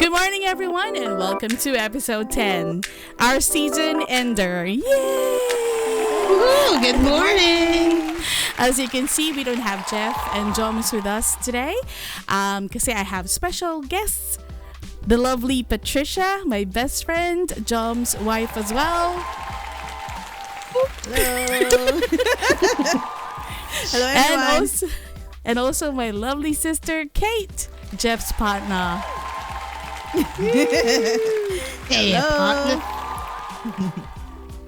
Good morning, everyone, and welcome to episode 10, our season ender. Yay! Woo, good morning! As you can see, we don't have Jeff and Joms with us today because I have special guests. The lovely Patricia, my best friend, Jom's wife as well. Hello. Hello, everyone. And also my lovely sister, Kate, Jeff's partner. Hey, partner.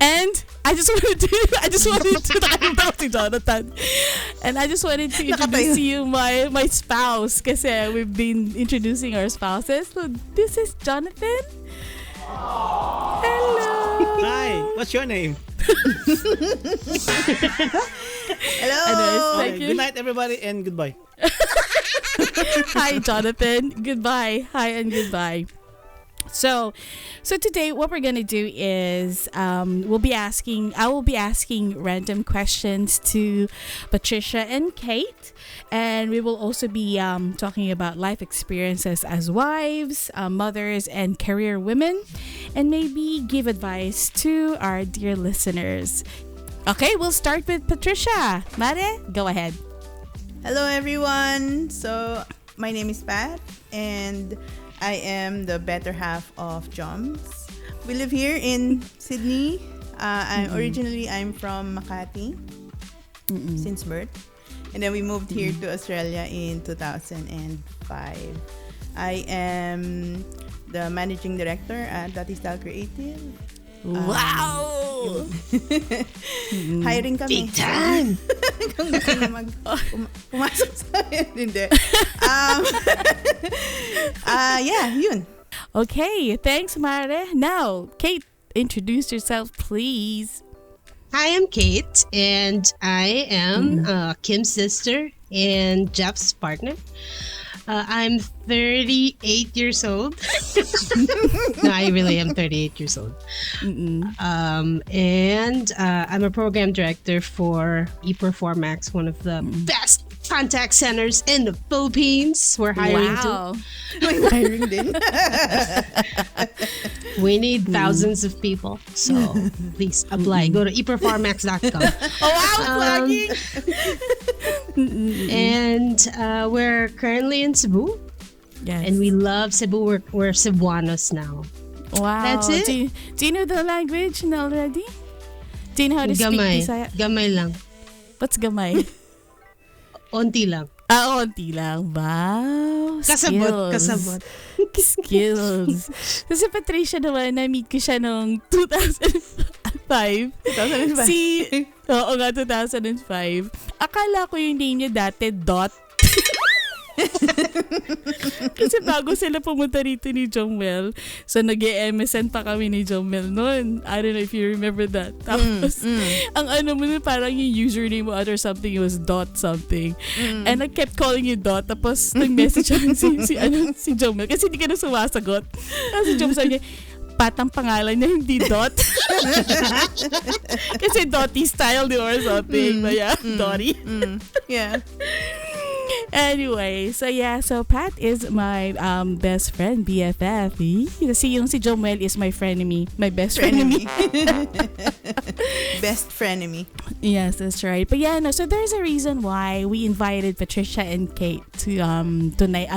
And I just wanted to I'm talking Jonathan. And I just wanted to introduce to you my spouse kasi we've been introducing our spouses. So this is Jonathan. Hello. Hi, what's your name? Hello. Anyways, Good night, everybody, and goodbye. Hi, Jonathan. Goodbye. Hi and goodbye. So today what we're gonna do is I will be asking random questions to Patricia and Kate, and we will also be talking about life experiences as wives, mothers, and career women, and maybe give advice to our dear listeners. Okay, we'll start with Patricia. Mare, go ahead. Hello, everyone. So, my name is Pat, and I am the better half of Joms. We live here in Sydney. I'm from Makati since birth. And then we moved here to Australia in 2005. I am the managing director at Style Creative. Wow! Hiring kami. Big time! Kung gusto niyo pumasok sa amin, hindi. Yeah, yun. Okay, thanks, Mare. Now, Kate, introduce yourself, please. Hi, I'm Kate, and I am Kim's sister and Jeff's partner. I'm 38 years old. No, I really am 38 years old. And I'm a program director for ePerformax, one of the best contact centers in the Philippines. We're hiring Wow. May hiring din. We need thousands of people. So please apply. Go to ePerformax.com. Oh, wow, plugging! And we're currently in Cebu. Yes. And we love Cebu. We're Cebuanos now. Wow. That's it. Do you know the language already? Do you know how to speak Gamay. Bisaya? Gamay lang. What's gamay? Onti lang. Onti lang. Wow. Kasabot. Skills. So si Patricia naman, na-meet ko siya noong 2005. 2005. Oo nga, 2005. Akala ko yung name niya dati, Dot. Kasi bago sila pumunta rito ni Jomel, so nag-MSN pa kami ni Jomel noon. I don't know if you remember that. Tapos, ang ano mo nun, parang yung username mo or something, it was Dot something. And I kept calling you Dot. Tapos, nag-message si Jomel kasi hindi ka na sumasagot. Tapos si Jomel sabi niya, Pat ang pangalan niya, hindi Dot. Kasi Dotty style or something. But yeah, Dotty. Yeah. Anyway, so Pat is my best friend, BFF. Kasi yung si Jomel is my frenemy, my best frenemy. Best frenemy. Yes, that's right. But yeah, no, so there's a reason why we invited Patricia and Kate to today.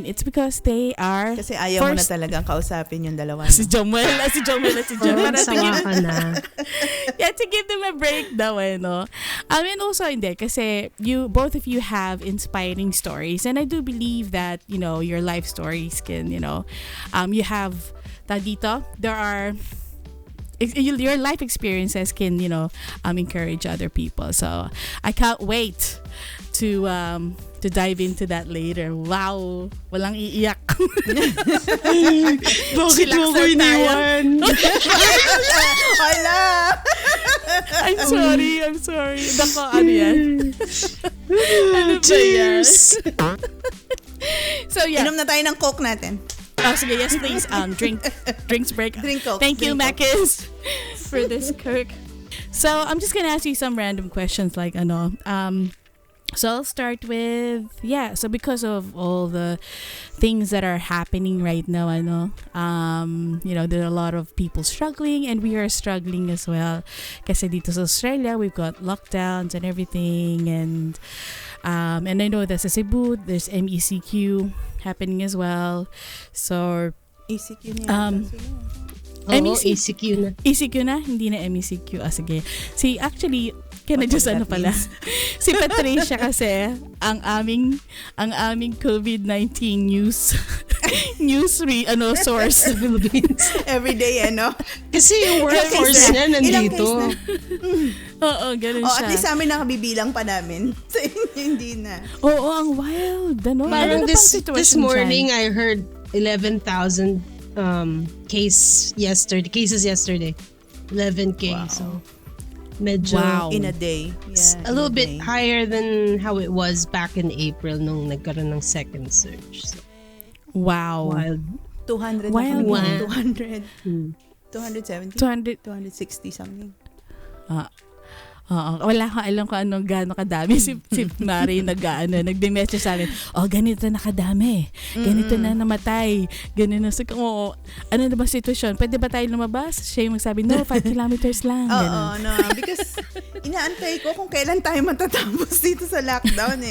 It's because they are Kasi ayaw mo na talagang kausapin yung dalawa. si Jomel at si Jeff. Para Sawa ka na. Yeah, to give them a break daw, no? And also hindi, kasi both of you have inspiring stories, and I do believe that, your life stories can, you have dito, there are your life experiences can, encourage other people. So I can't wait to dive into that later. Wow, walang iiyak. Bakit mo ko iniwan? Wala! I'm sorry. Dako, ano yan? Ano ba yan? So yeah. Inom na tayo ng Coke natin. Oh, sige, yes please. Drinks break. Drink Coke. Thank you, Drink Makis, for this, Kirk. So I'm just gonna ask you some random questions like So I'll start with so because of all the things that are happening right now, there are a lot of people struggling and we are struggling as well. Kasi dito sa Australia, we've got lockdowns and everything, and I know that sa Cebu, there's MECQ happening as well. So ECQ niya. ECQ na. ECQ na? Hindi na MECQ. Sige. Can I just pala? Si Patricia kasi, ang aming COVID-19 news source sa Philippines. Everyday, Kasi yung workforce niya nandito. Oo, ganun siya. At least sa amin nakabibilang pa namin. Sa inyo, hindi na. Oo, ang wild. Parang this morning, I heard 11,000 cases yesterday. 11K. Wow. So, medyo in a day. Yeah, a little bit higher than how it was back in April nung nagkaroon ng second surge. So, wow. wild. 200 Wild. na kami. 270? 260 something. Wala akong alam kung gaano kadami si Mari nagbe-message sa amin. Ganito na kadami. Ganito na namatay. Ganito na ano na ba sitwasyon? Pwede ba tayo lumabas? Siya yung magsabi, no, 5 kilometers lang. No. Because inaantay ko kung kailan tayo matatapos dito sa lockdown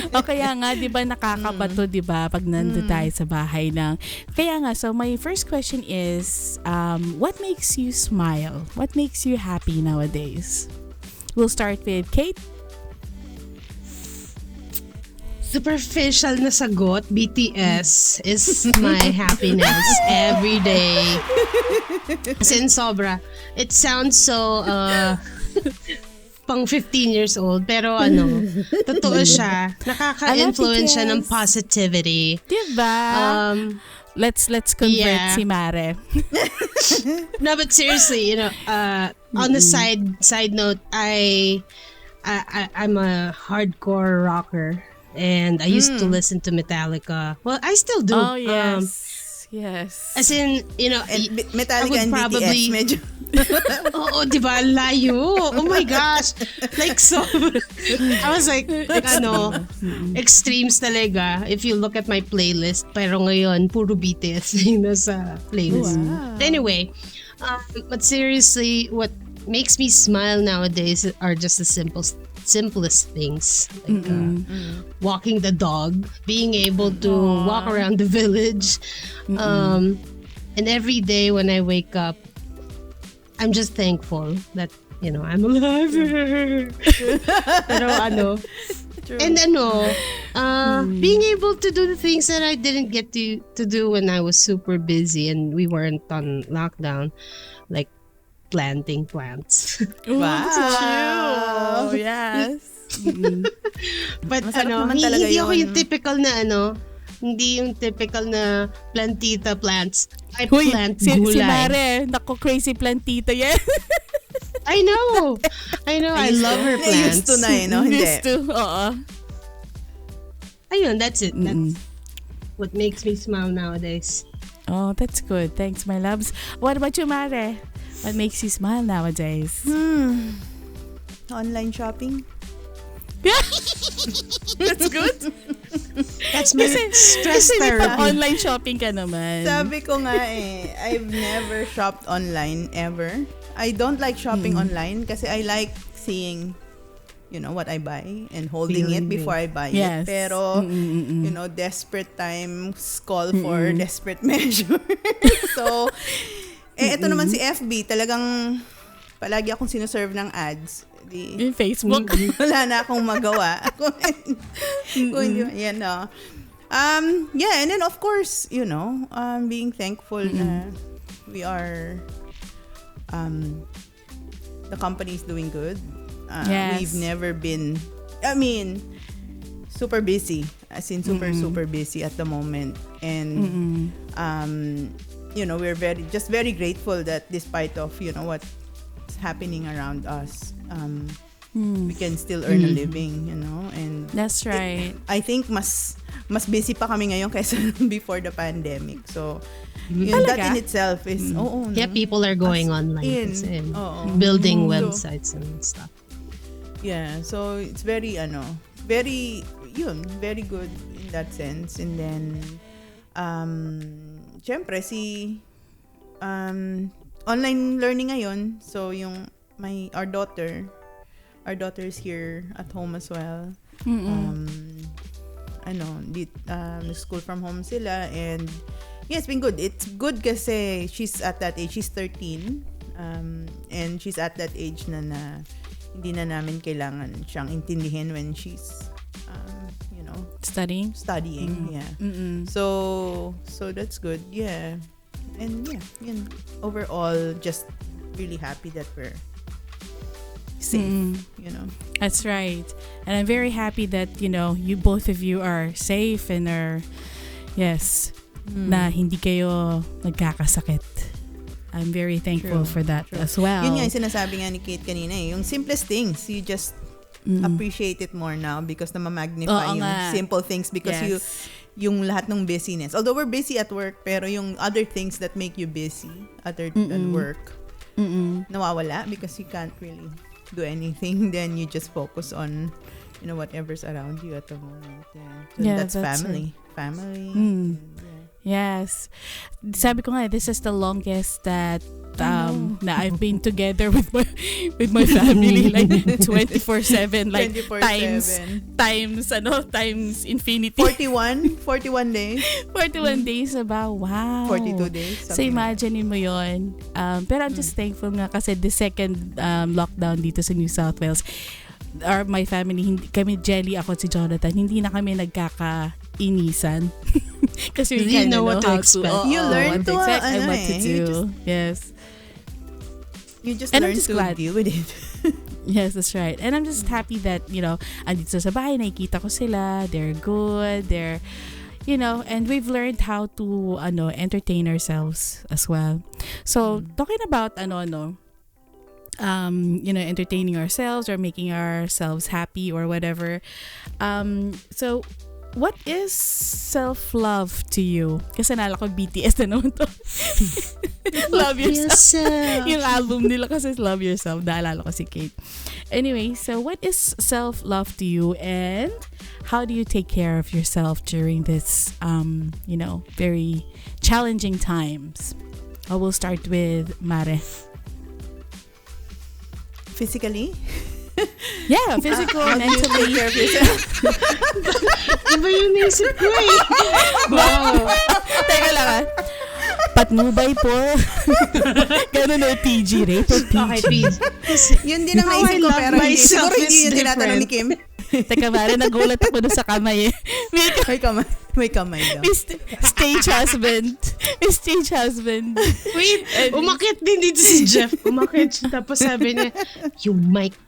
O kaya nga, di ba nakakabato, di ba? Pag nandun tayo sa bahay lang. Kaya nga, so my first question is, what makes you smile? What makes you happy nowadays? We'll start with Kate. Superficial na sagot, BTS is my happiness every day. Sin sobra. It sounds so pang 15 years old, pero totoo siya. Nakaka-influence siya ng positivity. Diba? Let's convert si Mare. No, but seriously, on the side note, I'm a hardcore rocker, and I used to listen to Metallica. Well, I still do. Oh yes, yes. As in, Metallica and BTS medyo. Oo, di ba? Layo. Oh my gosh. Like, so, I was like, extremes talaga. If you look at my playlist, pero ngayon, puro BTS yung nasa playlist. Wow. Anyway, but seriously, what makes me smile nowadays are just the simplest things. Like, walking the dog, being able to walk around the village. And every day when I wake up, I'm just thankful that, I'm alive. Pero True. and being able to do the things that I didn't get to do when I was super busy and we weren't on lockdown, like planting plants. Wow. Yes. But Masarap naman talaga hindi ako yun. yung typical na hindi yung typical na plantita plants. I Huy, plant si gulay. Mare, nako crazy plantita yan. I know. I love her plants. Used to na Hindi. Used to, oo. Ayun, that's it. That's what makes me smile nowadays. Oh, that's good. Thanks, my loves. What about you, Mare? What makes you smile nowadays? Online shopping. That's good. That's my stress Kasi therapy. online shopping ka naman. Sabi ko nga I've never shopped online ever. I don't like shopping online kasi I like seeing what I buy and holding it before I buy Yes. it. Pero, desperate times call for desperate measures. So, ito naman si FB, talagang palagi akong sinuserve ng ads. Yung Facebook. Wala na akong magawa. Kung hindi, and then of course, being thankful na we are, the company is doing good. Yes. We've never been, super busy. As in super busy at the moment. And, we're very grateful that despite of, what's happening around us, we can still earn a living, and That's right. I think mas busy pa kami ngayon kaysa before the pandemic. So, that in itself is, Yeah, people are going online and building websites and stuff. Yeah, so it's very, very good in that sense. And then syempre online learning ngayon. So our daughter is here at home as well. School from home sila, and yeah, it's been good. It's good kasi she's at that age, she's 13, and she's at that age na hindi na namin kailangan siyang intindihin when she's studying. Yeah. So that's good. Yeah. And yeah, overall just really happy that we're safe, That's right. And I'm very happy that, you both of you are safe and are, na hindi kayo nagkakasakit. I'm very thankful for that as well. Yun nga yung sinasabi nga ni Kate kanina yung simplest things, you just appreciate it more now because na-magnify yung simple things because yung lahat ng busyness. Although we're busy at work, pero yung other things that make you busy other than work, nawawala because you can't really do anything. Then you just focus on whatever's around you at the moment. That's family. Family. Yes. Sabi ko nga, this is the longest that na I've been together with my family, like 24/7, like 24/7. times infinity. 41 days. 41 days about, wow. 42 days. So imagine mo yon. Pero I'm just thankful nga kasi the second lockdown dito sa New South Wales, my family, kami, Jelly, ako, si Jonathan, hindi na kami nagkakainisan. Kasi we you know what to expect. You learn to expect and what to do. You just and learn I'm just to glad. deal with it. Yes, that's right. And I'm just happy that, andito sa bahay, nakikita ko sila, they're good, they're, and we've learned how to, entertain ourselves as well. So, talking about, entertaining ourselves or making ourselves happy or whatever. So, what is self-love to you? Kasi nala ko BTS na naman to. Love yourself. Yung album nila kasi Love Yourself. Naalala ko si Kate. Anyway, so what is self-love to you, and how do you take care of yourself during this, very challenging times? I will start with Mare. Physically? Yeah, physical, mentally. Iba yung naisip ko eh. Wow. Teka lang Patnubay po. Ganun o PG, rated PG. Okay, please. Yun din ang naisip ko, pero siguro hindi yung tinatanong ni Kim. Teka, Mare, nagulat ako doon sa kamay eh. May kamay daw. Stage husband. Stage husband. Wait, umakit din dito si Jeff. Umakit siya, tapos sabi niya, yung mic.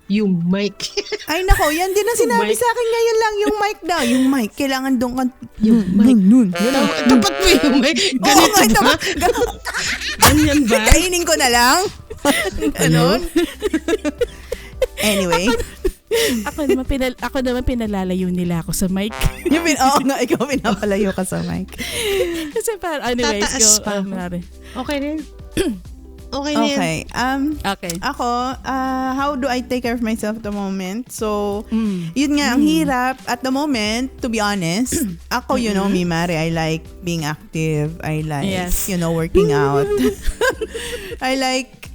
Ay nako, yan din ang sinabi sa akin ngayon lang, yung mic daw. Yung mic, kailangan doon ka. Yung mic. Nun. Tapat mo yung mic. Ganito ba? Ganyan ba? Kainin ko na lang. Ganon. Anyway. Ako naman pinalalayo nila ako sa mic. Oo nga, ikaw pinapalayo ka sa mic. Kasi anyways, tataas pa ako. Okay rin. Okay. Okay. Ako, how do I take care of myself at the moment? So, yun nga, ang hirap at the moment, to be honest. Ako, you know me, Mari, I like being active. I like, working out. I like,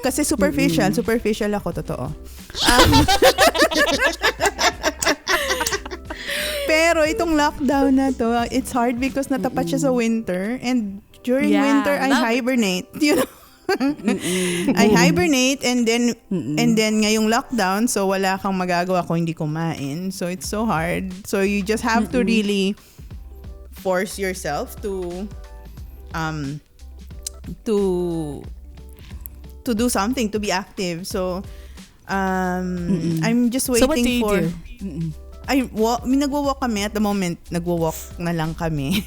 kasi superficial ako, totoo. Pero itong lockdown na to, it's hard because natapat siya sa winter, and during winter I hibernate, I hibernate, and then ngayong lockdown, so wala kang magagawa kung hindi kumain, so it's so hard. So you just have to really force yourself to do something, to be active. So I'm just waiting so what do you for do? Nagwo-walk kami at the moment. Nagwo-walk na lang kami.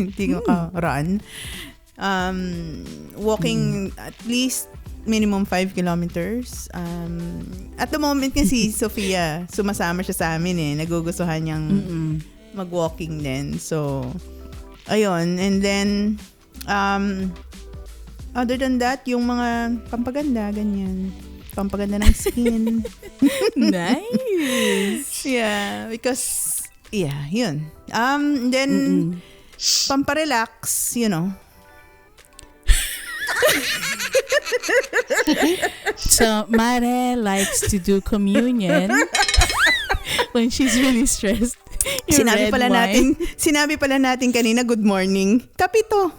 Hindi ko run. Walking at least minimum 5 kilometers. At the moment kasi Sofia, sumasama siya sa amin eh. Nagugustuhan niyang mag-walking din. So, ayun. And then, other than that, yung mga pampaganda, ganyan. Pampaganda ng skin. Nice. Yeah, because yun. Then pamparelax, So Mare likes to do communion when she's really stressed. Yung Sinabi red wine. pala natin kanina, good morning. Kapito.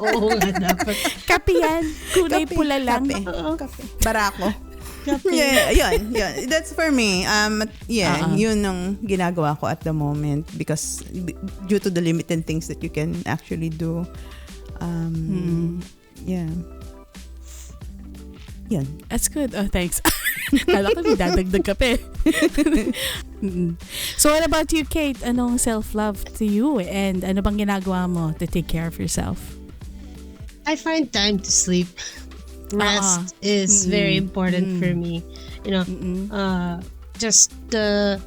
Oo nga dapat. Kape yan. Kulay Kape, pula lang. Kape. Barako. Yeah, yun. That's for me. Yun ang ginagawa ko at the moment because due to the limited things that you can actually do. Yeah. Yan. That's good. Oh, thanks. Kala ko may dadagdag kape. So what about you, Kate? Anong self-love to you? And ano bang ginagawa mo to take care of yourself? I find time to sleep. Rest is very important for me. Just the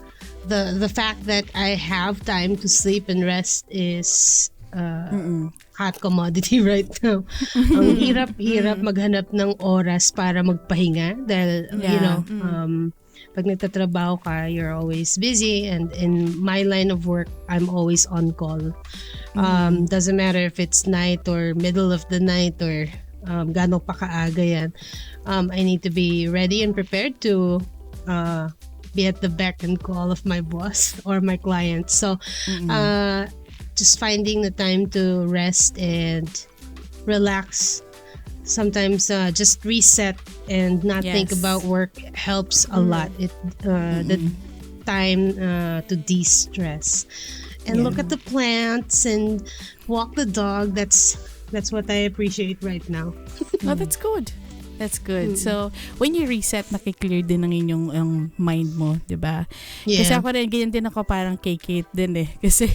fact that I have time to sleep and rest is hot commodity right now. Ang hirap maghanap ng oras para magpahinga dahil pag nagtatrabaho ka, you're always busy, and in my line of work, I'm always on call. Doesn't matter if it's night or middle of the night or gano'n pa kaaga yan. I need to be ready and prepared to be at the beck and call of my boss or my clients. So just finding the time to rest and relax, sometimes just reset and not think about work helps a lot. It the time to de-stress and look at the plants and walk the dog. That's what I appreciate right now. Oh, that's good. That's good. So, when you reset, nakiklear din ang inyong mind mo, di ba? Yeah. Kasi ako rin, ganyan din ako parang kay Kate din eh. Kasi,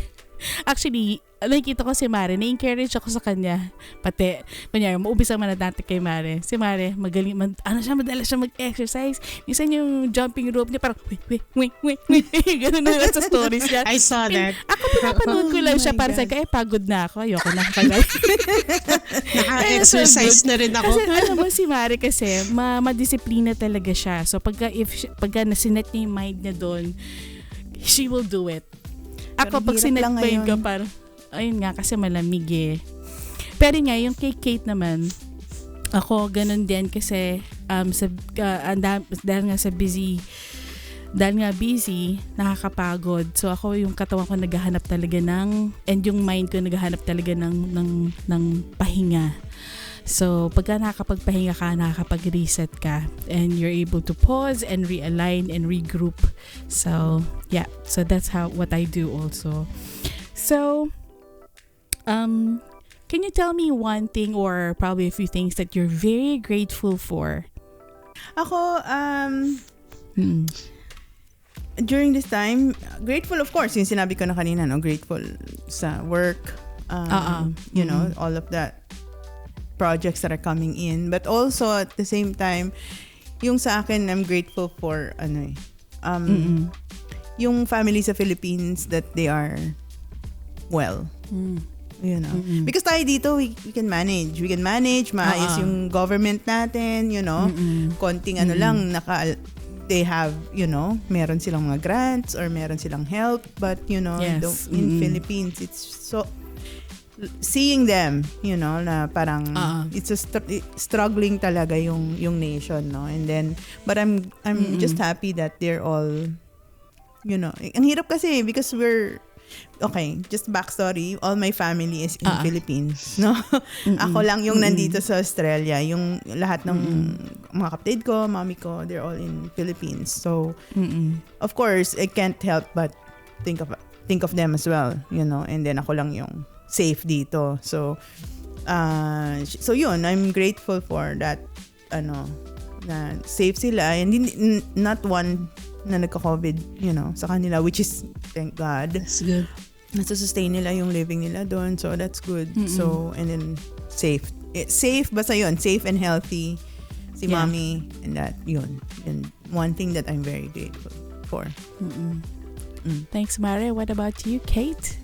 actually, nakikita ko si Mare, na-encourage ako sa kanya. Pati, kunyari, maubisa man na dati kay Mare. Si Mare, magaling, madala siya mag-exercise. Minsan yung jumping rope niya, parang, wait. Ganun na sa stories niya. I saw that. Ako, pinapanood ko lang siya para sa pagod na ako. Ayoko na pagod. Naka-exercise na rin ako. Kasi alam mo si Mare kasi, madisiplina talaga siya. So, pagka nasinet niya yung mind niya doon, she will do it. Ako, pag sinet pa yun ka, parang, ayun nga, kasi malamig eh. Pero nga, yung kay Kate naman, ako, ganun din kasi, dahil nga busy, nakakapagod. So, ako yung katawan ko naghahanap talaga and yung mind ko naghahanap talaga ng pahinga. So, pagka nakakapagpahinga ka, nakakapag-reset ka, and you're able to pause and realign and regroup. So, yeah. So, that's what I do also. So, can you tell me one thing or probably a few things that you're very grateful for? Ako, during this time, grateful of course, yung sinabi ko na kanina, no? Grateful sa work, all of that projects that are coming in. But also, at the same time, yung sa akin, I'm grateful for, yung family sa Philippines that they are well. Because tayo dito, we can manage. We can manage, maayos yung government natin, konting lang, they have, meron silang mga grants or meron silang help, but, in Philippines, it's so, seeing them, na parang, it's struggling talaga yung nation, no? And then, but I'm just happy that they're all, ang hirap kasi, because just backstory, all my family is in Philippines, no? Ako lang yung nandito sa Australia. Yung lahat ng mga kapatid ko, mami ko, they're all in Philippines. So, of course, I can't help but think of them as well, and then ako lang yung safe dito. So yun, I'm grateful for that, na safe sila, and not one na nagka-COVID, sa kanila, which is, thank God. That's good. Nasa-sustain nila yung living nila doon, so that's good. So, and then, safe. Basta yun, safe and healthy, si mommy, and that, yun. And one thing that I'm very grateful for. Thanks, Mare. What about you, Kate?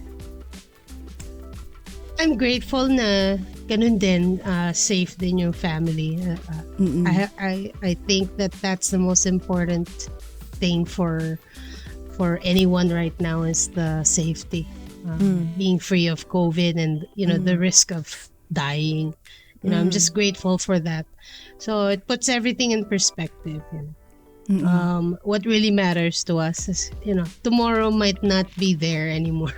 I'm grateful na ganun din, safe din yung family. I think that's the most important thing for anyone right now is the safety. Being free of COVID and, the risk of dying. I'm just grateful for that. So it puts everything in perspective. What really matters to us is, tomorrow might not be there anymore.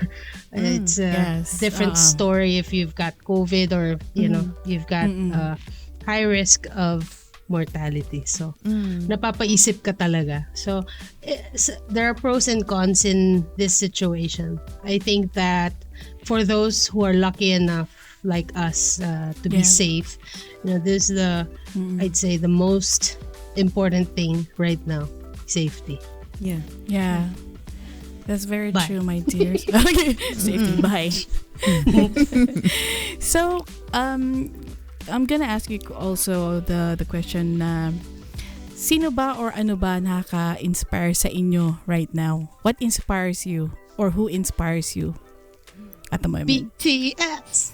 It's a different story if you've got COVID or, you've got high risk of mortality. So, napapaisip ka talaga. So, there are pros and cons in this situation. I think that for those who are lucky enough like us to be safe, this is I'd say the most important thing right now, safety. Yeah. That's very true, my dears. Okay, safety, bye. So, I'm gonna ask you also the question na sino ba or ano ba nakaka-inspire sa inyo right now? What inspires you or who inspires you at the moment? BTS!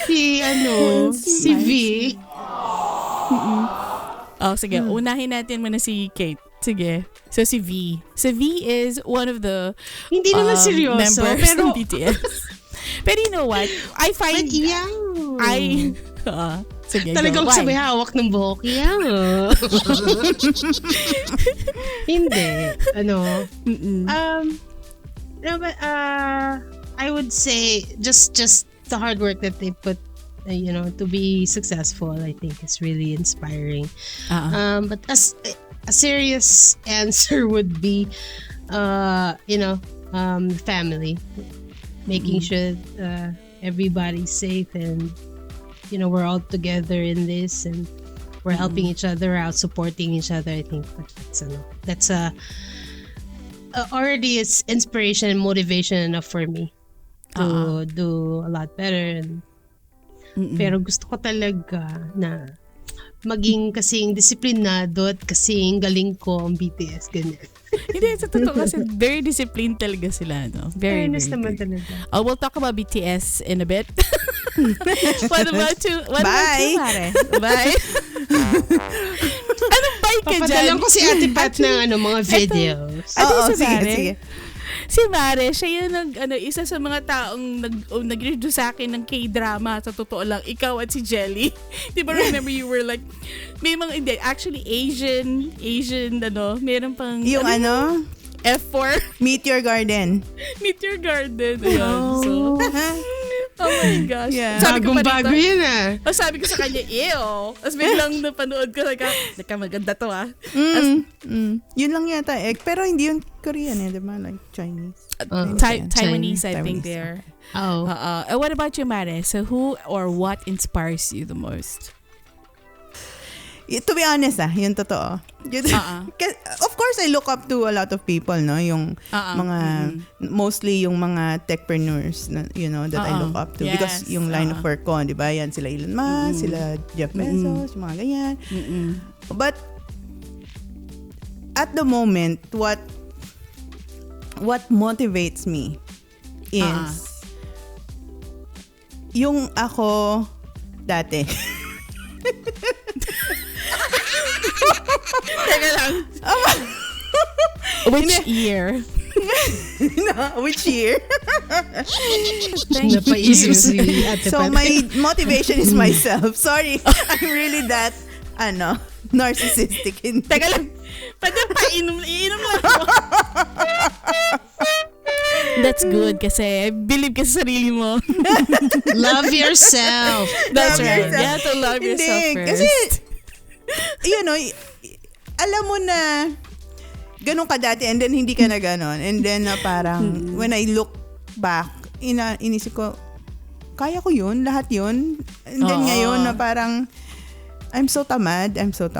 si V. Oh, sige. Unahin natin muna si Kate. Sige. So, si V. Si V is one of the Hindi naman seryoso, members pero ng BTS. Pero you know what? I find... sige, talagang go. sabay hawak ng buhok. Hindi. I would say just the hard work that they put, to be successful, I think is really inspiring. But as a serious answer would be, family, making sure everybody's safe and we're all together in this and we're helping each other out, supporting each other. I think that's already it's inspiration and motivation enough for me to do a lot better. Pero gusto ko talaga na maging kasing disiplinado at kasing galing ko ang BTS, ganyan. Hindi, sa totoo kasi very disciplined talaga sila, no? Very, fairness very naman good. talaga. We'll talk about BTS in a bit. What about you, Mare? Bye. Anong bye ka dyan? Papadalan ko si Ate Pat ng mga videos. Sige. Si Mare, siya yung isa sa mga taong nag-review sa akin ng K-drama. Sa totoo lang, ikaw at si Jelly. Di ba remember you were like, may mga, hindi, actually Asian, meron pang, yung F4. Meet Your Garden. Ayun. So, oh my gosh. Yeah. Bagong-bago yun Sabi ko sa kanya, ew. Tapos biglang napanood ko, maganda to Yun lang yata pero hindi yun Korean diba? Like Chinese. Taiwanese, I think they're. Oh. What about you, Mare? So who or what inspires you the most? To be honest yung totoo. Of course, I look up to a lot of people, no? Yung mga, mostly yung mga techpreneurs, that I look up to. Yes. Because yung line of work ko, di ba? Yan, sila Elon Musk, sila Jeff Bezos, yung mga ganyan. But, at the moment, what motivates me is yung ako dati. Teka lang. Which year? Which year? Napaisip si Ate So, Pat. my motivation is myself. Sorry, I'm really that, narcissistic. Teka lang. Pwede iinom lang ako. That's good kasi believe ka sa sarili mo. Love yourself. That's Love right. yourself. You have to love yourself first. Kasi, alam mo na ganun ka dati and then hindi ka na ganun. And then parang when I look back, inisip ko, kaya ko yun, lahat yun. And then ngayon na parang, I'm so tamad. I'm so,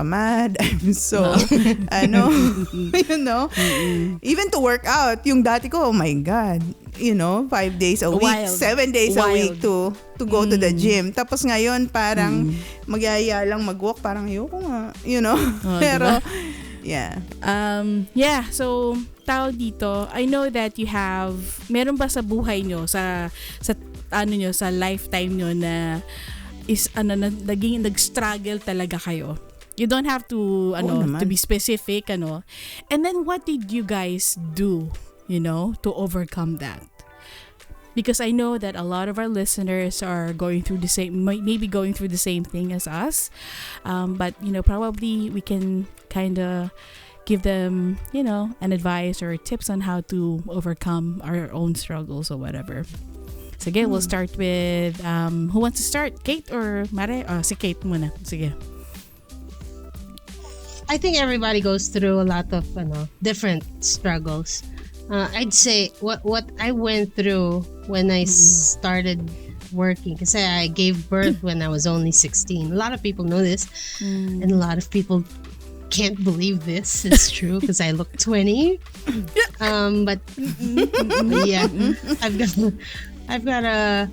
even to work out, yung dati ko, oh my God, 5 days a week, Wild. 7 days a Wild. week to go to the gym. Tapos ngayon, parang magyaya lang mag-walk, parang ayoko nga, Pero, diba? Yeah. Yeah, so tao dito, I know that you have, meron ba sa buhay nyo, sa ano nyo, sa lifetime nyo na naging nag-struggle talaga kayo? You don't have to to be specific, And then what did you guys do, to overcome that? Because I know that a lot of our listeners are going through the same, maybe going through the same thing as us. But, probably we can kind of give them, an advice or tips on how to overcome our own struggles or whatever. So again, we'll start with, who wants to start? Kate or Mare? Si Kate muna. Sige. I think everybody goes through a lot of different struggles. I'd say what I went through when I started working, because I gave birth when I was only 16. A lot of people know this, and a lot of people can't believe this. It's true because I look 20. But yeah, I've got a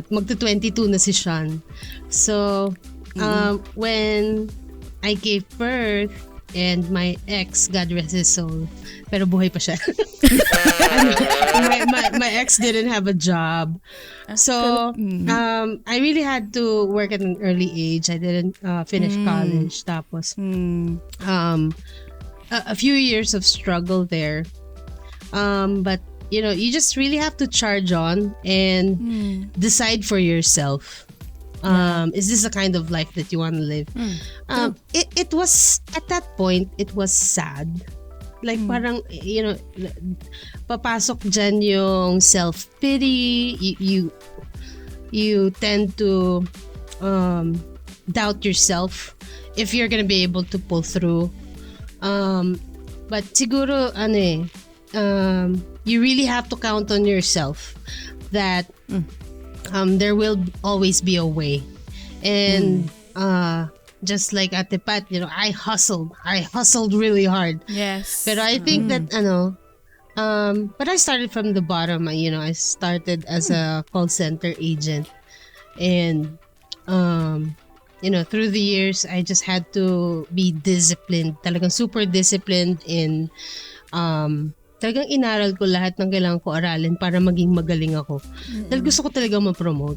magto 22 na si Sean. So when I gave birth, and my ex, God rest his soul, pero buhay pa siya. my ex didn't have a job. So, I really had to work at an early age. I didn't finish college. Tapos, a few years of struggle there. But, you just really have to charge on and decide for yourself. Is this the kind of life that you want to live? It was, at that point, it was sad. Like parang, papasok dyan yung self-pity. You tend to doubt yourself if you're gonna be able to pull through. But siguro, you really have to count on yourself that there will always be a way. And just like Ate Pat, I hustled really hard. Yes. But I think that but I started from the bottom. I started as a call center agent, and through the years I just had to be disciplined, talagang super disciplined in talagang inaral ko lahat ng kailangan ko aralin para maging magaling ako. Dahil gusto ko talaga ma-promote.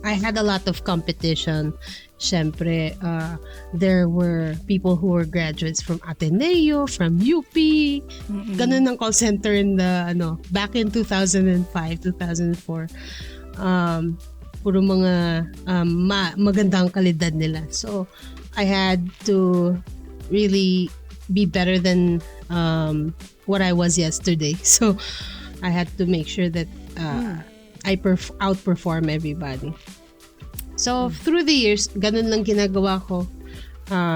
I had a lot of competition. Siyempre, there were people who were graduates from Ateneo, from UP. Ganun ang call center in the, back in 2005, 2004. Puro mga magandang kalidad nila. So, I had to really be better than what I was yesterday. So I had to make sure that I outperform everybody. So through the years, ganun lang ginagawa ko.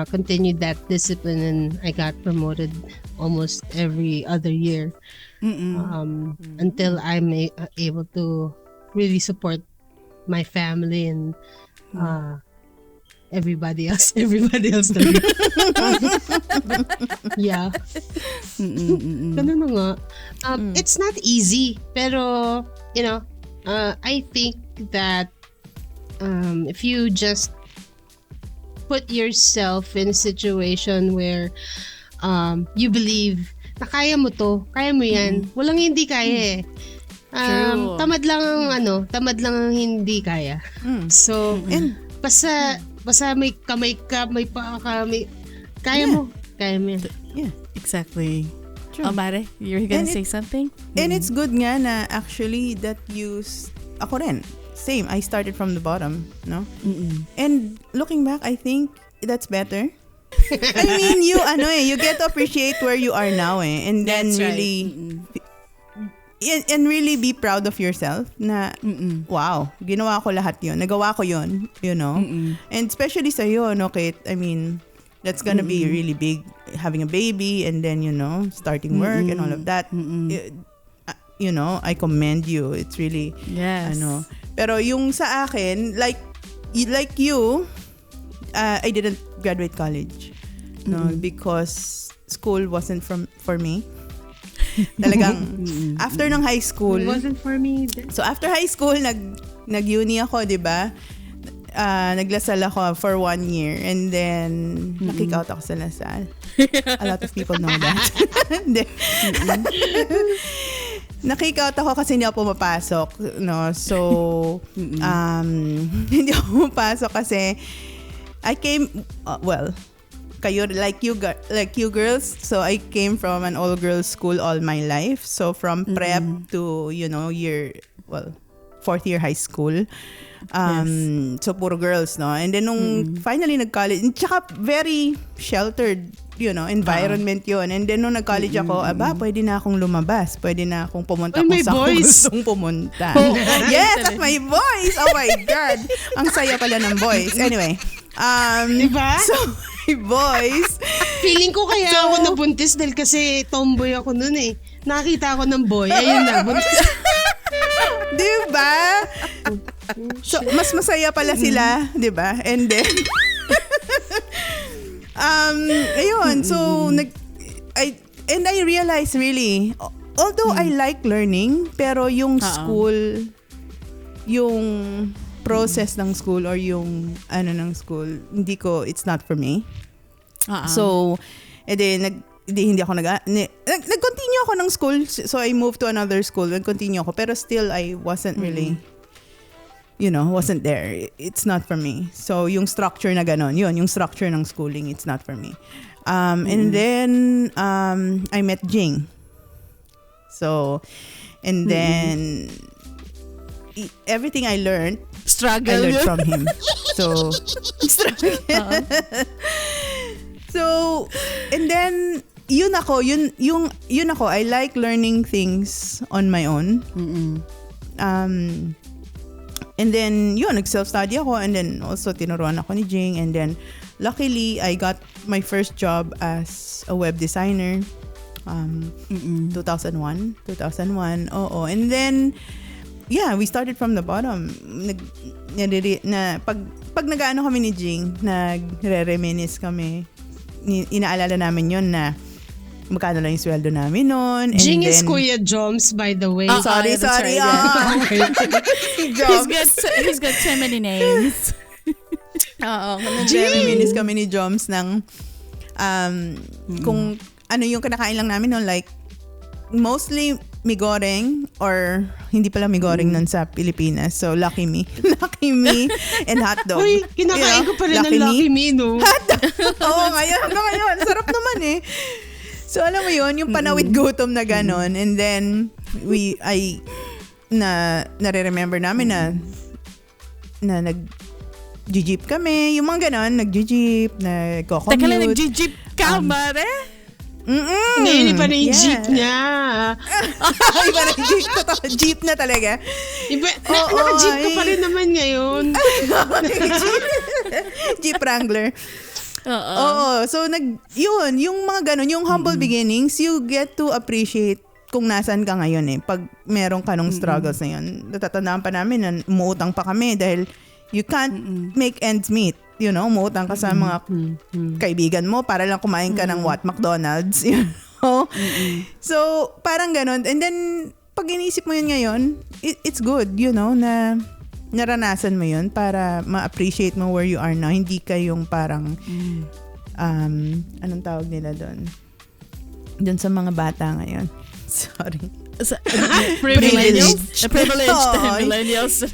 Continued that discipline, and I got promoted almost every other year until I'm able to really support my family and everybody else. Yeah. Ganun na nga. It's not easy, pero I think that if you just put yourself in a situation where you believe na kaya mo to, kaya mo yan, walang hindi kaya eh. Tamad lang ang hindi kaya. So, and basta may kamay ka, may paa ka, kaya mo yan. Yeah, exactly. True. Mare, you're gonna say something? And it's good nga na actually that ako rin, same, I started from the bottom, no? And looking back, I think that's better. I mean, you get to appreciate where you are now and then that's really and really be proud of yourself na wow, ginawa ko lahat yun, nagawa ko yun, and especially sa'yo, Kate, I mean, that's gonna be really big, having a baby and then starting work and all of that. I commend you. It's really pero yung sa akin, like you, I didn't graduate college, because school wasn't for me. Talagang after ng high school, it wasn't for me. So after high school, nag-uni ako, 'di ba? naglasal ako for 1 year and then na-kick out ako sa Lasal. A lot of people know that. Hindi. Na-kick out ako kasi hindi ako pumapasok, no? So, hindi ako pumapasok kasi I came, kayo, like you girls, so I came from an all-girls school all my life. So, from prep to, fourth year high school. So, puro girls, no? And then, nung finally nag-college, tsaka very sheltered, environment yun. And then, nung nag-college ako, pwede na akong lumabas. Pwede na akong pumunta kung saan ko gustong pumunta. Yes, at my voice! Oh my God! Ang saya pala ng voice. Anyway. Diba? So, my voice. Feeling ko kaya ako nabuntis dahil kasi tomboy ako nun eh. Nakakita ako ng boy. Ayun na, buntis. Diba? So, mas masaya pala sila, diba? And then, ayun, so, I realized really, although I like learning, pero yung school, yung process ng school or yung ng school, it's not for me. So, hindi ako nag-continue ako ng school, so I moved to another school, nag-continue ako, pero still I wasn't really, wasn't there. It's not for me. So, yung structure na ganon, yung structure ng schooling, it's not for me. And then, I met Jing. So, and then, everything I learned, I learned from him. So, struggle. So, and then, yun ako, I like learning things on my own. And then, nag-self-study ako, and then also tinuruan ako ni Jing, and then luckily, I got my first job as a web designer 2001. Oo. And then, we started from the bottom. Pag nag-ano kami ni Jing, nagre-reminisce kami, inaalala namin yun na magkano lang yung sweldo namin noon. Jing is Kuya Joms, by the way. Sorry. He's got so many names. Oo. Nag-reminisce kami ni Joms ng kung ano yung kinakain lang namin noon, like mostly migoreng or hindi pala migoreng nun sa Pilipinas. So, Lucky Me. Lucky Me and hotdog. Uy, kinakain ko pala ng Lucky Me, no? Oo, ngayon. Sarap naman eh. So, alam mo yun, yung panawid gutom na ganon. And then, nare-remember namin na nag-jeep kami. Yung mga ganon, nag-jeep, nag-commute. Teka lang, nag-jeep ka, mare? Ngayon, iba na yung jeep niya. Iba na yung jeep. Totoo, jeep na talaga. Naka-jeep ka pa rin naman ngayon. Jeep Wrangler. Oo. So, yung mga ganun, yung humble beginnings, you get to appreciate kung nasan ka ngayon eh. Pag meron ka nung struggles na yun. Natatandaan pa namin na umuutang pa kami dahil you can't make ends meet. Umuutang ka sa mga kaibigan mo para lang kumain ka ng McDonald's. So, parang ganun. And then, pag inisip mo yun ngayon, it's good, na naranasan mo yun para ma-appreciate mo where you are now. Hindi ka yung parang, anong tawag nila doon? Doon sa mga bata ngayon. Sorry. Privileged. Millennials.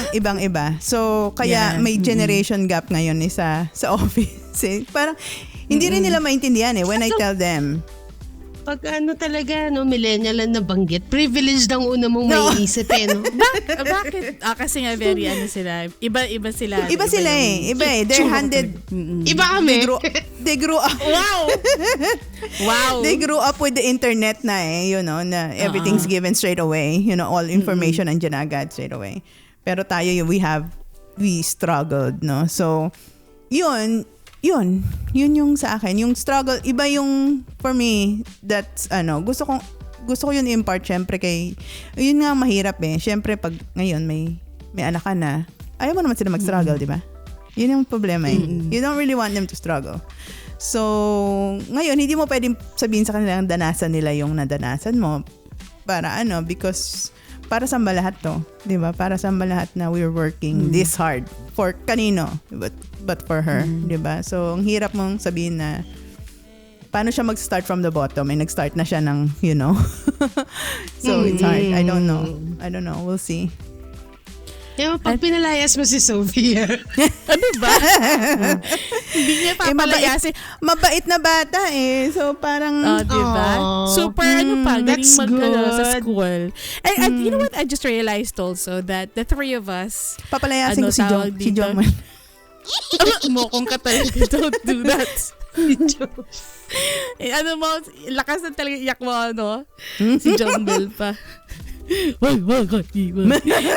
Ibang-iba. So, kaya may generation gap ngayon sa office. Parang, hindi rin nila maintindihan when I tell them. Pag talaga, millennial lang nabanggit, privilege ang una mong maiisip no? Bakit? Kasi nga very sila. Iba sila. Iba sila eh. They're handed. Iba kami. They grew up. Wow. They grew up with the internet na na everything's given straight away. All information andyan agad straight away. Pero tayo, we struggled, no? So, yun yung sa akin, yung struggle, iba yung for me, that's gusto ko yun impart syempre yun nga mahirap syempre pag ngayon may anak ka na, ayaw mo naman sila mag-struggle, di ba? Yun yung problema you don't really want them to struggle. So, ngayon hindi mo pwedeng sabihin sa kanila danasan nila yung nadanasan mo para because para saan ba lahat to? 'Di ba? Para saan ba lahat na we're working this hard for kanino? But for her, 'di ba? So ang hirap mong sabihin na paano siya mag-start from the bottom and nag-start na siya ng, so it's hard. I don't know. We'll see. Pag pinalayas mo si Sophia. Ano ba? Hindi niya papalayasin. Mabait na bata eh. So parang diba? Super galing that's sa good. school. And you know what? I just realized also that the three of us, papalayasin ko si tawag si dito? John man. mo kung ka talaga, don't do that. Mo, lakas na talaga iyak mo, si John Bell pa.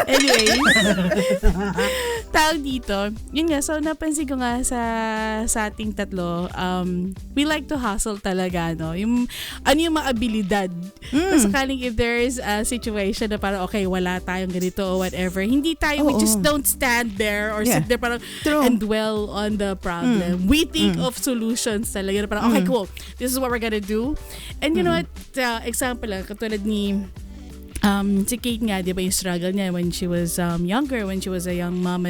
Anyway, tawag dito, yun nga, so napansin ko nga sa ating tatlo, we like to hustle talaga, yung mga abilidad. Kung sakaling if there's a situation na parang okay, wala tayong ganito or whatever, hindi tayo, we just don't stand there or sit there parang and dwell on the problem. We think of solutions talaga, parang okay, cool, this is what we're gonna do. And you know what, example lang, katulad ni si Kate nga, di ba yung struggle niya when she was younger, when she was a young mom,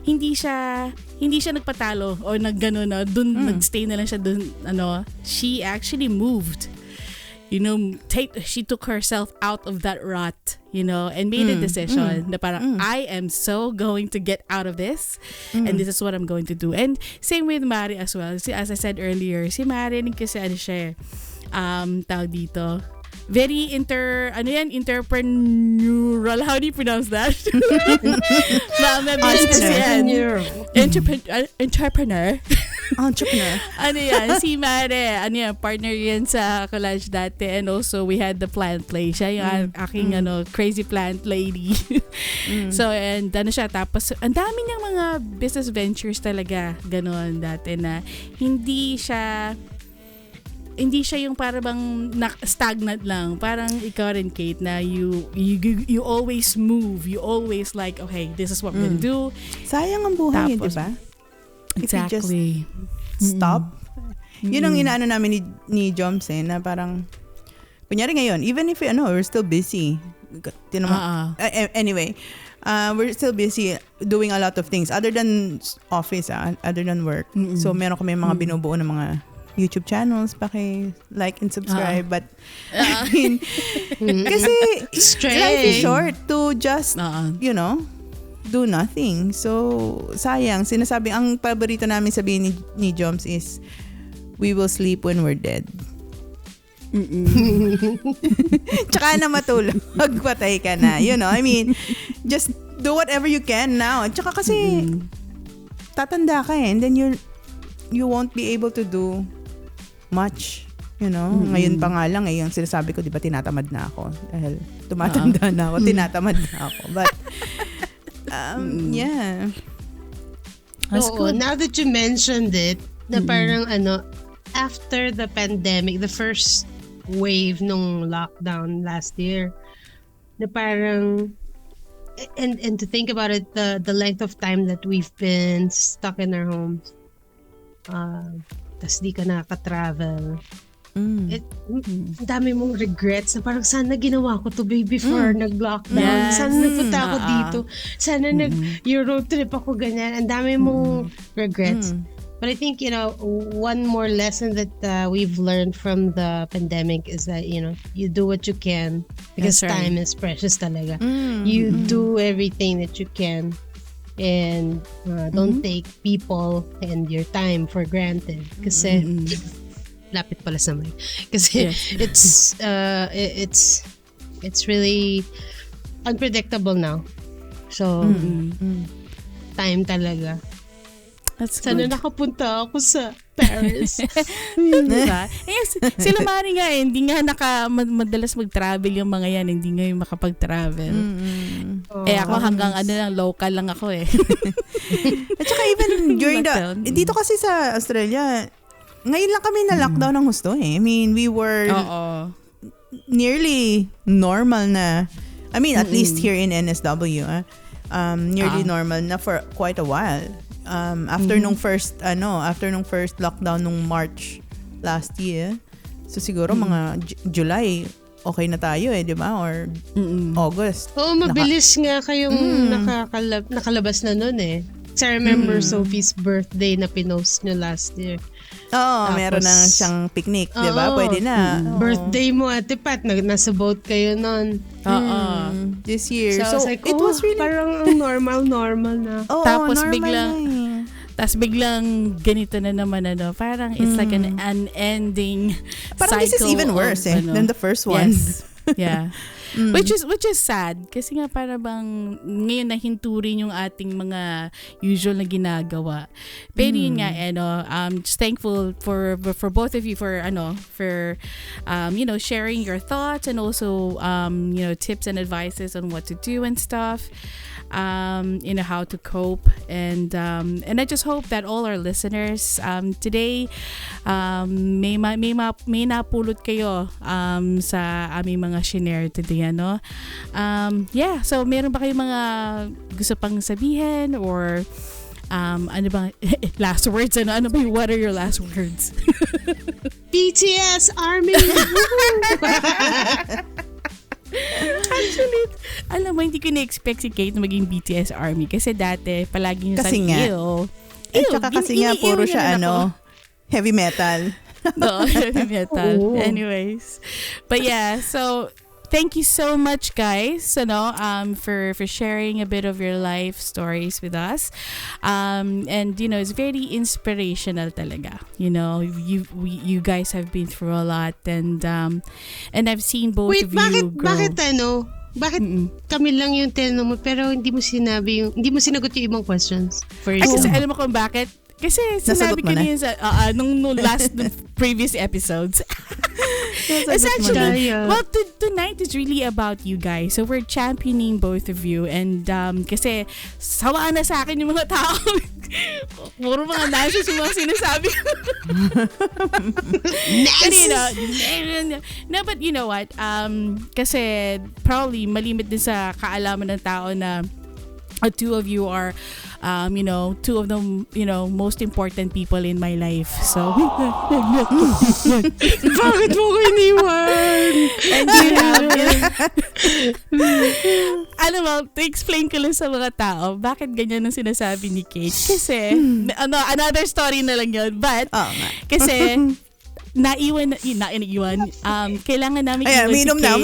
hindi siya nagpatalo o naggano na, dun nagstay na lang siya dun, she actually moved. She took herself out of that rut, and made a decision na parang, I am so going to get out of this, and this is what I'm going to do. And same with Mari as well. As I said earlier, si Mari kasi siya, tawag dito, very entrepreneurial. How do you pronounce that? Entrepreneur. Si Mare, partner yan sa college dati, and also we had the plant play. Siya yung aking crazy plant lady. So, and siya, tapos ang dami niyang mga business ventures talaga, ganon dati na hindi siya yung para bang stagnant lang. Parang ikaw rin, Kate, na you always move. You always like, okay, this is what we're gonna do. Sayang ang buhay, di ba? Exactly. If you just stop. Yun ang inaano namin ni Joms na parang, kunyari ngayon, even if we're still busy. Anyway, we're still busy doing a lot of things other than office, other than work. So meron kami mga binubuo ng mga YouTube channels, like and subscribe. But I mean, kasi life is short to just, do nothing. So, sayang. Sinasabi, ang paborito namin sabihin ni Joms is, we will sleep when we're dead. Tsaka na matulog, magpatay ka na. I mean, just do whatever you can now. Tsaka kasi, tatanda ka and then you won't be able to do much, Ngayon pa nga lang, yung sinasabi ko, di ba, tinatamad na ako. Dahil tumatanda na ako, tinatamad na ako. But, yeah. That's cool. Now that you mentioned it, na parang after the pandemic, the first wave nung lockdown last year, na parang, and to think about it, the length of time that we've been stuck in our homes, tas di ka nakaka-travel. Dami mong regrets na parang sana ginawa ko to before nag-lockdown. Yes. Sana nagpunta ako dito. Sana nag-Euro trip ako ganyan. Ang dami mong regrets. But I think, one more lesson that we've learned from the pandemic is that, you do what you can because time is precious talaga. You do everything that you can. And don't take people and your time for granted kasi lapit pala sa mic kasi it's really unpredictable now, so time talaga. That's sana good. nakapunta ako sa Paris. Diba? Sila Mari nga hindi nga madalas mag-travel yung mga yan, hindi nga yung makapag-travel. Ako hanggang lang, local lang ako eh. At saka even during dito kasi sa Australia, ngayon lang kami na lockdown ng husto eh. I mean, we were nearly normal na, I mean, at least here in NSW, nearly normal na for quite a while. After nung first lockdown nung March last year, so siguro mga July, okay na tayo di ba? Or August. Oo, mabilis nga kayong nakalabas na nun eh. So I remember Sophie's birthday na pinost nyo last year. Oo, meron na siyang picnic, di ba? Pwede na. Birthday mo, Ate Pat, nasa boat kayo nun. This year. So, like, it was really parang normal na. Tapos biglang ganito na naman parang it's like an unending parang cycle. This is even worse than the first one. Yes. Yeah. Which is sad kasi nga para bang ngayon nahinturin yung ating mga usual na ginagawa. Pero yun nga just thankful for both of you for sharing your thoughts and also tips and advices on what to do and stuff. How to cope and I just hope that all our listeners today may napulot kayo sa aming mga shinare today so meron ba kayong mga gusto pang sabihin or ano ba last words what are your last words? BTS Army. Actually, alam mo, hindi ko na-expect si Kate na maging BTS Army kasi dati palaging kasi sa tsaka kasi nga puro siya heavy metal. No, heavy metal. Anyways. But yeah, so thank you so much guys for sharing a bit of your life stories with us. And it's very inspirational talaga. You guys have been through a lot and I've seen both of you grow. Bakit kami lang yung tinanong mo pero hindi mo sinagot yung ibang questions for yourself? Kasi alam mo kung bakit? Kasi sinabi ko niya sa nung previous episodes. Essentially, well, tonight is really about you guys. So we're championing both of you and kasi sawaan na sa akin yung mga tao. Puro mga nonsense yung mga sinasabi. No, but you know what? Kasi probably malimit din sa kaalaman ng tao na two of you are two of the most important people in my life. So bakit mo ko iniwan? And alam mo, to explain ko lang sa mga tao bakit ganyan ang sinasabi ni Kate. Kasi another story na lang yun. But kasi naiwan kailangan namin uminom na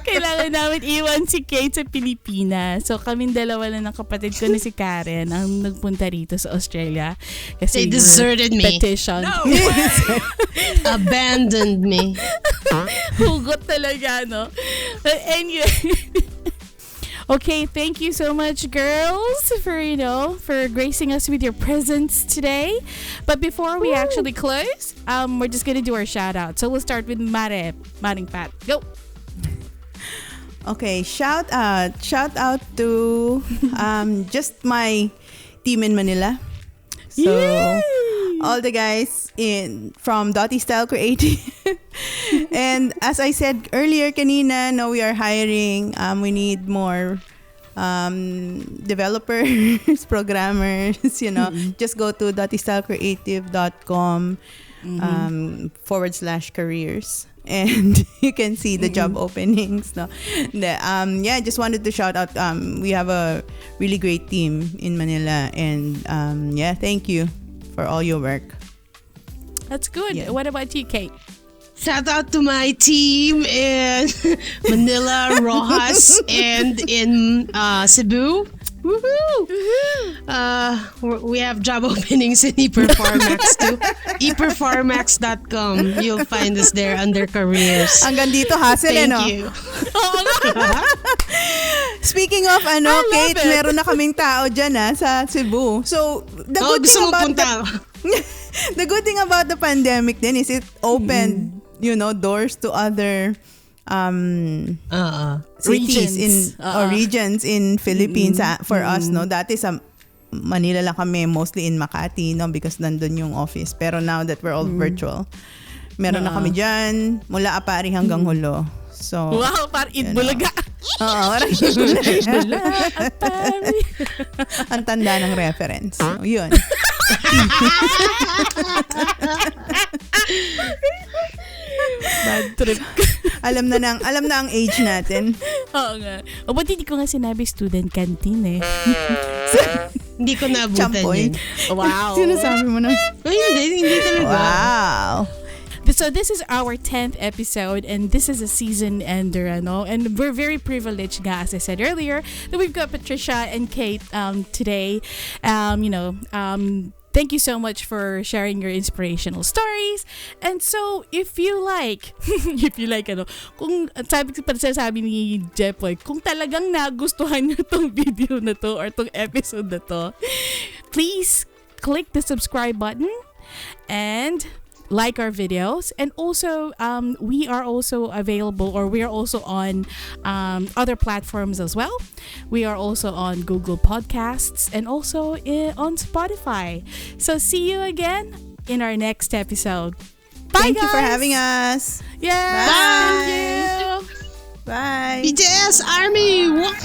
kailangan namin iwan si Kate sa Pilipinas. So kaming dalawa lang ng kapatid ko na si Karen ang nagpunta rito sa Australia kasi they deserted me. Petition. No. Abandoned me. Hugot talaga anyway. Okay, thank you so much, girls, for gracing us with your presence today. But before we actually close, we're just gonna do our shout out. So we'll start with Maring Pat. Go. Okay, shout out to just my team in Manila. So Yay! all the guys from Dottie Style Creative. And as I said earlier kanina, we are hiring. We need more developers, programmers, just go to dottiestylecreative.com /careers. And you can see the job openings. Just wanted to shout out. We have a really great team in Manila, and thank you for all your work. That's good. Yeah. What about you, Kate? Shout out to my team in Manila, Rojas, and in Cebu. Woohoo! We have job openings in ePerformax too. ePerformax.com. You'll find us there under careers. Hanggang dito hassle Thank you. Speaking of Kate, meron na kaming tao dyan sa Cebu. So, the good thing about the good thing about the pandemic then is it opened, doors to other cities regions in Philippines for us, Dati sa Manila lang kami, mostly in Makati, because nandun yung office. Pero now that we're all virtual, meron na kami dyan, mula Apari hanggang Hulo. So, wow, parang Itbulaga. Oo, parang Itbulaga. Apari. Ang tanda ng reference. So, yun. Bad trip. alam na ang age natin. Oo nga. O, ba't hindi ko nga sinabi student canteen eh? Hindi ko nabutan Champoy. yun. Wow. Sinasabi mo na. Ay, hindi talaga. Wow. So this is our 10th episode and this is a season ender, ano? And we're very privileged, as I said earlier, that we've got Patricia and Kate today. Thank you so much for sharing your inspirational stories. And so, if you like, kung sabi ni Jeff, kung talagang nagustuhan nyo tong video na to or tong episode na to, please click the subscribe button and like our videos. And also we are also available, or we are also on other platforms as well. We are also on Google Podcasts and also on Spotify. So see you again in our next episode. Bye, Thank guys. you for having us. Yeah. Bye. Thank you. Bye. BTS Army! What?